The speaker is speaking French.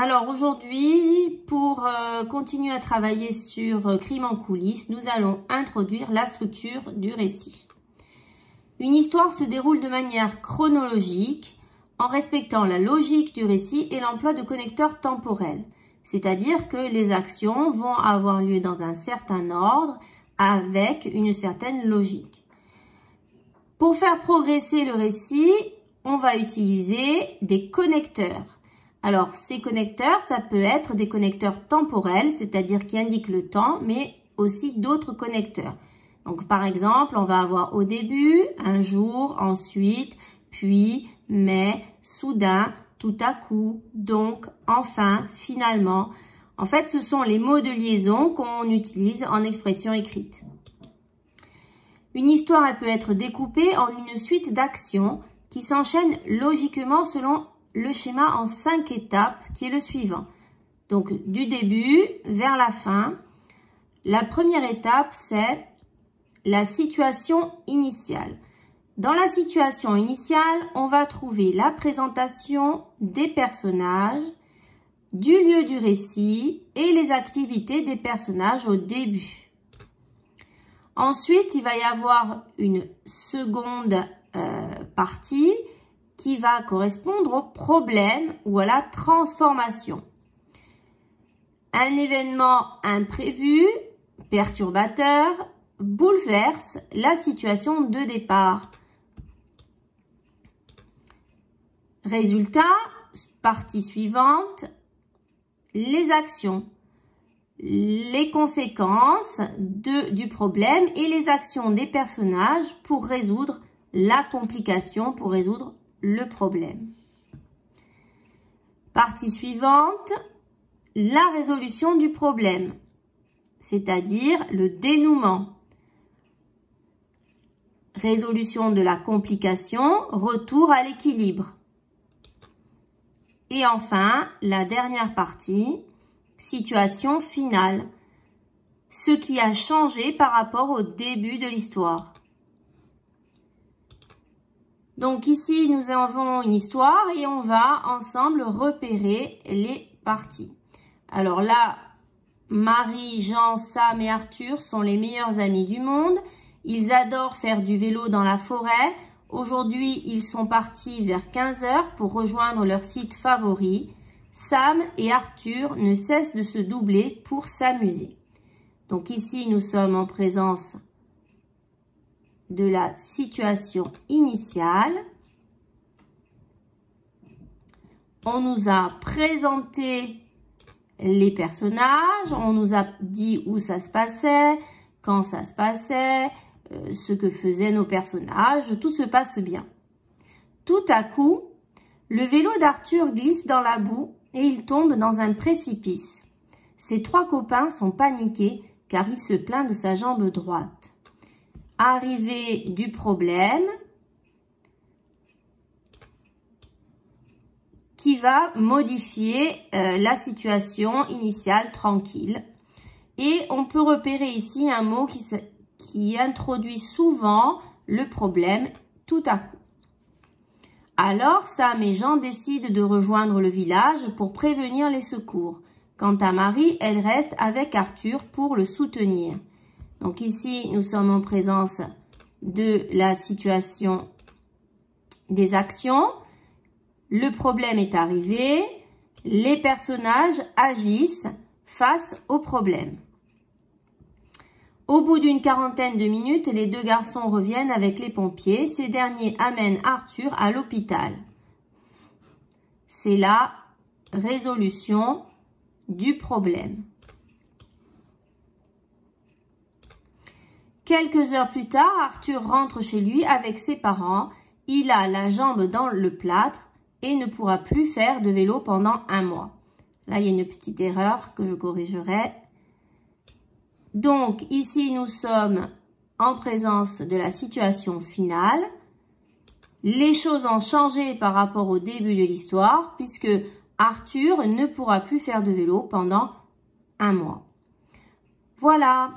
Alors aujourd'hui, pour continuer à travailler sur Crime en coulisses, nous allons introduire la structure du récit. Une histoire se déroule de manière chronologique en respectant la logique du récit et l'emploi de connecteurs temporels. C'est-à-dire que les actions vont avoir lieu dans un certain ordre avec une certaine logique. Pour faire progresser le récit, on va utiliser des connecteurs. Alors, ces connecteurs, ça peut être des connecteurs temporels, c'est-à-dire qui indiquent le temps, mais aussi d'autres connecteurs. Donc, par exemple, on va avoir au début, un jour, ensuite, puis, mais, soudain, tout à coup, donc, enfin, finalement. En fait, ce sont les mots de liaison qu'on utilise en expression écrite. Une histoire, elle peut être découpée en une suite d'actions qui s'enchaînent logiquement selon le schéma en 5 étapes qui est le suivant. Donc, du début vers la fin. La première étape, c'est la situation initiale. Dans la situation initiale, on va trouver la présentation des personnages, du lieu du récit et les activités des personnages au début. Ensuite, il va y avoir une seconde partie qui va correspondre au problème ou à la transformation. Un événement imprévu, perturbateur, bouleverse la situation de départ. Résultat, partie suivante, les actions, les conséquences du problème et les actions des personnages pour résoudre la complication, pour résoudre le problème. Partie suivante, la résolution du problème, c'est-à-dire le dénouement. Résolution de la complication, retour à l'équilibre. Et enfin, la dernière partie, situation finale, ce qui a changé par rapport au début de l'histoire. Donc ici, nous avons une histoire et on va ensemble repérer les parties. Alors là, Marie, Jean, Sam et Arthur sont les meilleurs amis du monde. Ils adorent faire du vélo dans la forêt. Aujourd'hui, ils sont partis vers 15 h pour rejoindre leur site favori. Sam et Arthur ne cessent de se doubler pour s'amuser. Donc ici, nous sommes en présence de la situation initiale. On nous a présenté les personnages, on nous a dit où ça se passait, quand ça se passait, ce que faisaient nos personnages, tout se passe bien. Tout à coup, le vélo d'Arthur glisse dans la boue et il tombe dans un précipice. Ses 3 copains sont paniqués car il se plaint de sa jambe droite. Arrivée du problème qui va modifier la situation initiale tranquille. Et on peut repérer ici un mot qui introduit souvent le problème tout à coup. Alors, Sam et Jean décident de rejoindre le village pour prévenir les secours. Quant à Marie, elle reste avec Arthur pour le soutenir. Donc ici, nous sommes en présence de la situation des actions. Le problème est arrivé. Les personnages agissent face au problème. Au bout d'une quarantaine de minutes, les 2 garçons reviennent avec les pompiers. Ces derniers amènent Arthur à l'hôpital. C'est la résolution du problème. Quelques heures plus tard, Arthur rentre chez lui avec ses parents. Il a la jambe dans le plâtre et ne pourra plus faire de vélo pendant 1 mois. Là, il y a une petite erreur que je corrigerai. Donc, ici, nous sommes en présence de la situation finale. Les choses ont changé par rapport au début de l'histoire puisque Arthur ne pourra plus faire de vélo pendant 1 mois. Voilà.